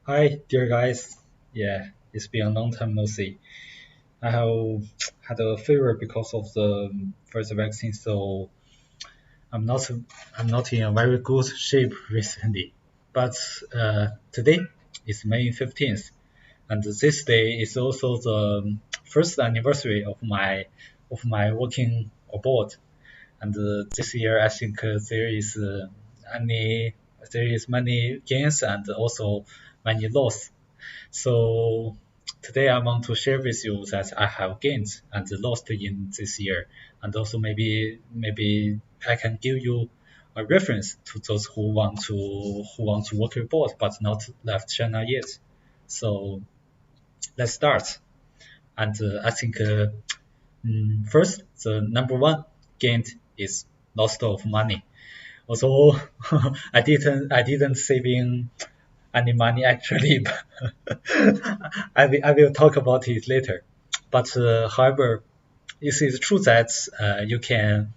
Hi, dear guys. Yeah, it's been a long time no see. I have had a fever because of the first vaccine, so I'm not I'm not in a very good shape recently. But today is May 15th, and this day is also the first anniversary of my working abroad. And this year, I think any there is many gains and also many loss. So today I want to share with you that I have gained and lost in this year, and also maybe I can give you a reference to those who want to work abroad but not left China yet. So let's start. And I think first the number one gain is loss of money. Although I didn't saving any money actually. I will talk about it later. But however, it is true that you can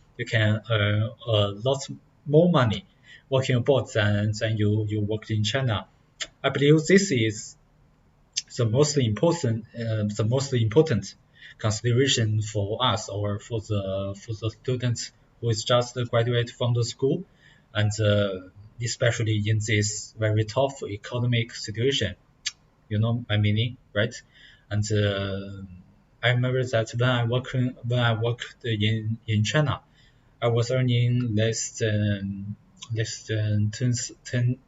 earn a lot more money working abroad than you worked in China. I believe this is the most important consideration for us or for the students who is just graduate from the school, and especially in this very tough economic situation. You know my meaning, right? And I remember that when I worked in China, I was earning less than 10,000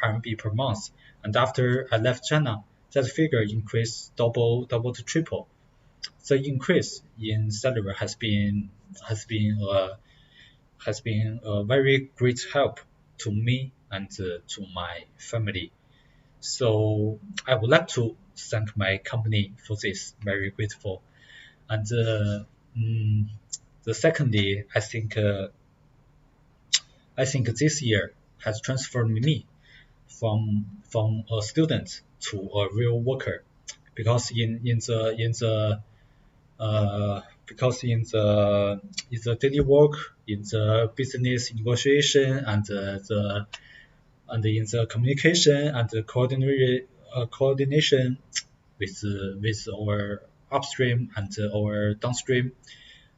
RMB per month, and after I left China, that figure increased double to triple. The increase in salary has been a very great help to me and to my family. So I would like to thank my company for this. Very grateful. And mm, the secondly, I think this year has transformed me from a student to a real worker, because in the daily work, in the business negotiation, and in the communication and the coordination with our upstream and our downstream,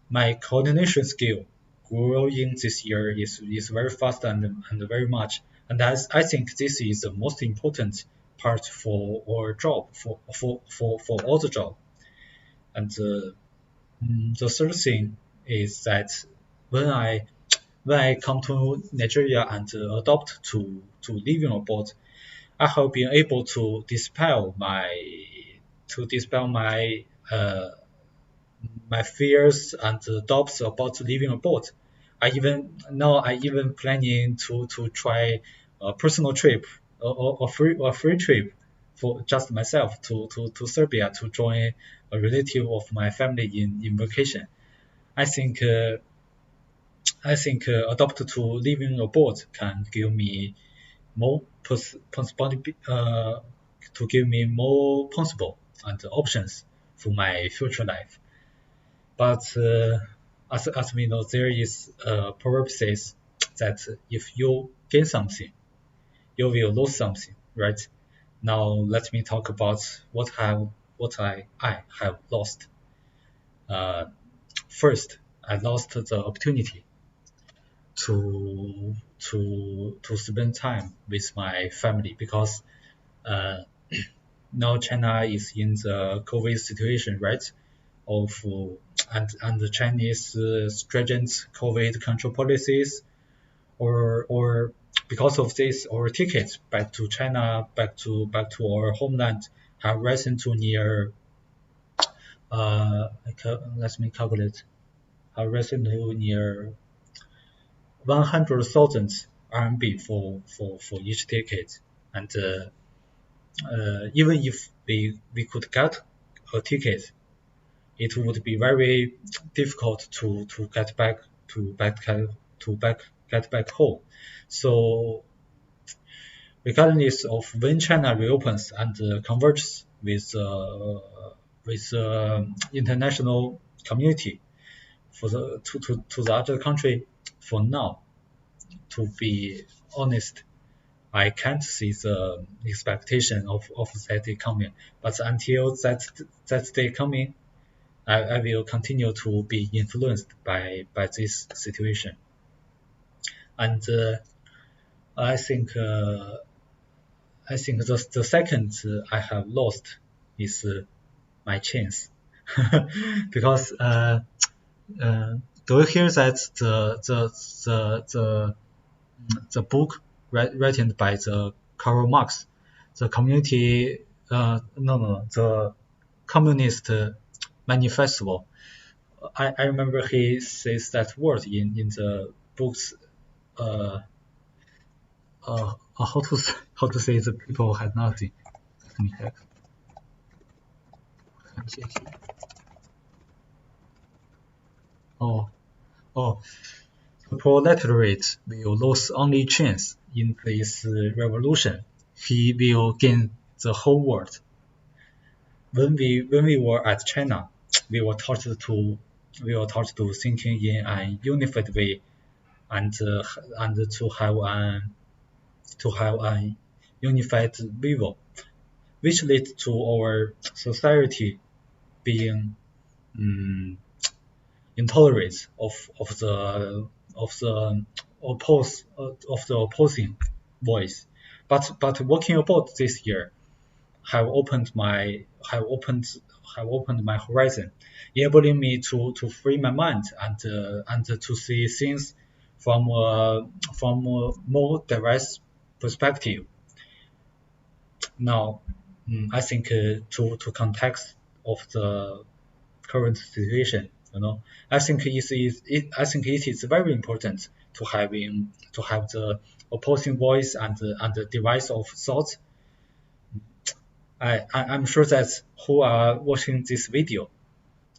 my coordination skill growing this year is very fast and very much. And I think this is the most important part for our job, for all the job. And the third thing is that when I when I come to Nigeria and adopt to living abroad, I have been able to dispel my fears and doubts about living abroad. I even planning to try a personal trip, or free trip for just myself to Serbia to join a relative of my family in vacation. I think adopt to living abroad can give me more possibility, to give me more possible and options for my future life. But as we know, there is a proverb says that if you gain something, you will lose something, right? Now let me talk about what I have lost. Uh, First, I lost the opportunity to spend time with my family, because uh, now China is in the COVID situation, right? Of and the Chinese stringent COVID control policies, or because of this, our tickets back to China, back to our homeland have risen to near let me calculate, have risen to near 100,000 RMB for each ticket. And even if we could get a ticket, it would be very difficult to get back home. So regardless of when China reopens and converges with international community for to the other country, for now, to be honest, I can't see the expectation of that day coming. But until that day coming, I will continue to be influenced by this situation. And I think the second I have lost is my chance. Because do you hear that the book written by the Karl Marx, the the Communist Manifesto? I remember he says that word in the books. How to say the people had nothing. Let me check. Oh, the proletariat will lose only chance in this revolution. He will gain the whole world. When we were at China, we were taught to thinking in a unified way, and to have a unified view, which led to our society being intolerant of the opposing voice. But walking about this year have opened my horizon, enabling me to free my mind and to see things from a more diverse perspective. Now, I think to context of the current situation, I think it is very important to have the opposing voice and the device of thought. I'm sure that who are watching this video,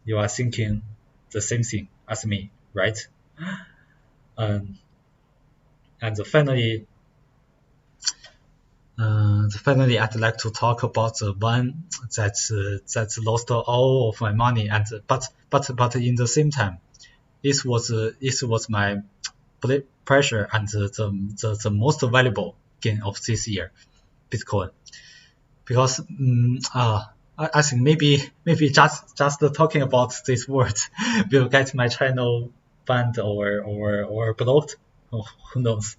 you are thinking the same thing as me, right? And finally, I'd like to talk about the one that lost all of my money, and but in the same time, this was my pleasure and the most valuable gain of this year, Bitcoin. Because I think maybe just talking about this word will get my channel banned or blocked. Oh, who knows?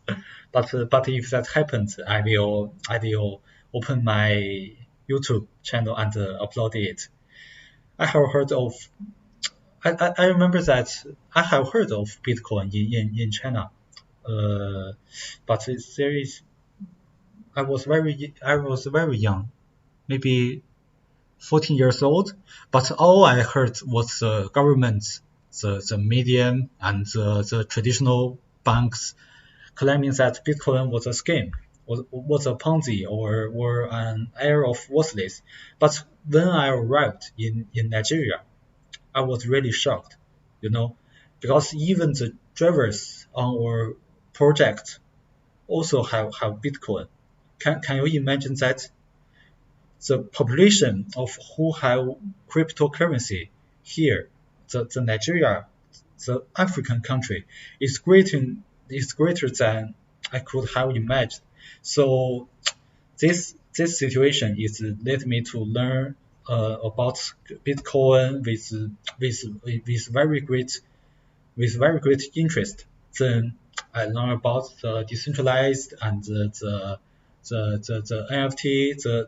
But if that happens, I will open my YouTube channel and upload it. I have heard of. I remember that I have heard of Bitcoin in China, but there is. I was very young, maybe 14 years old, but all I heard was the government, the media, and the traditional banks claiming that Bitcoin was a scam, was a Ponzi or an air of worthless. But when I arrived in Nigeria, I was really shocked, because even the drivers on our project also have Bitcoin. Can you imagine that? The population of who have cryptocurrency here, the Nigeria, the African country, is greater than I could have imagined. So this situation is led me to learn about Bitcoin with very great interest. Then I learned about the decentralized and the NFT, the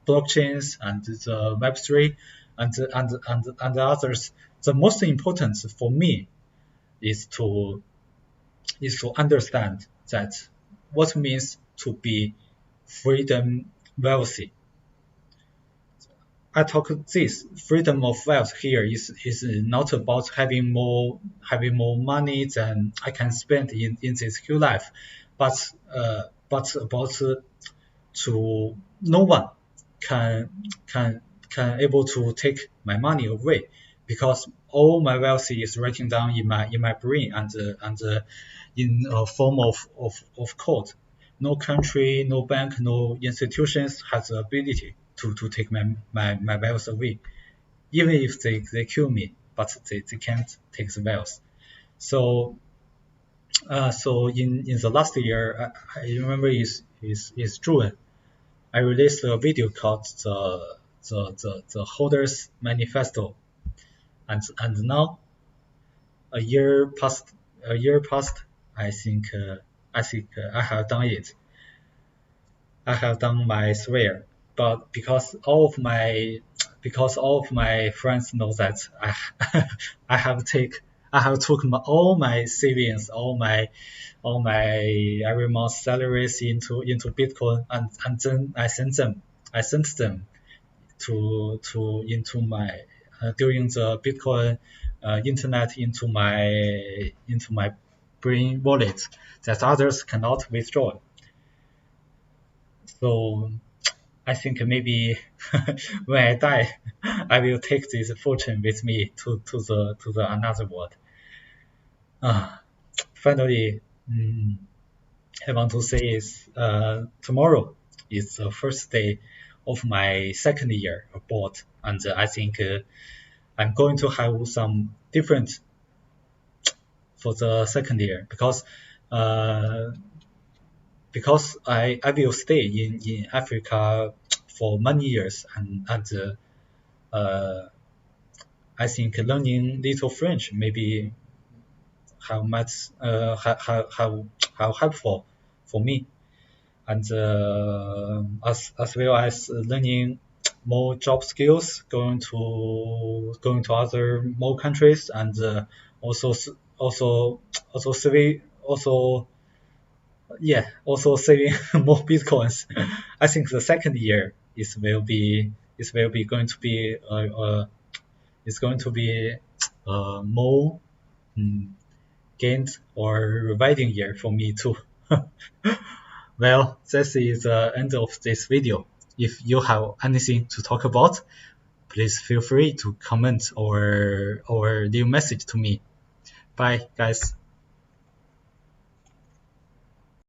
blockchains and the Web3 and the others. The most important for me is to understand that what means to be freedom wealthy. I talk this freedom of wealth here is not about having more money than I can spend in this whole life, but about to no one can able to take my money away, because all my wealth is written down in my brain and in a form of code. No country, no bank, no institutions has the ability to take my wealth away, even if they kill me, but they can't take the wealth. So So in the last year, I remember is June. I released a video called the Holders Manifesto, and now a year passed. A year passed. I think I have done it. I have done my swear, but because all of my friends know that I have took all my savings, all my every month salaries into Bitcoin, and then I sent them to into my during the Bitcoin internet into my brain wallet that others cannot withdraw. So I think maybe when I die, I will take this fortune with me to the another world. Finally, I want to say is tomorrow is the first day of my second year abroad, and I think I'm going to have some different for the second year because I will stay in Africa for many years and I think learning little French maybe how much how helpful for me and as well as learning more job skills going to other more countries and also also saving also saving more bitcoins. I think the second year will be going to be is going to be more gained or reviving year for me too. Well, this is the end of this video. If you have anything to talk about, please feel free to comment or leave a message to me. Bye, guys.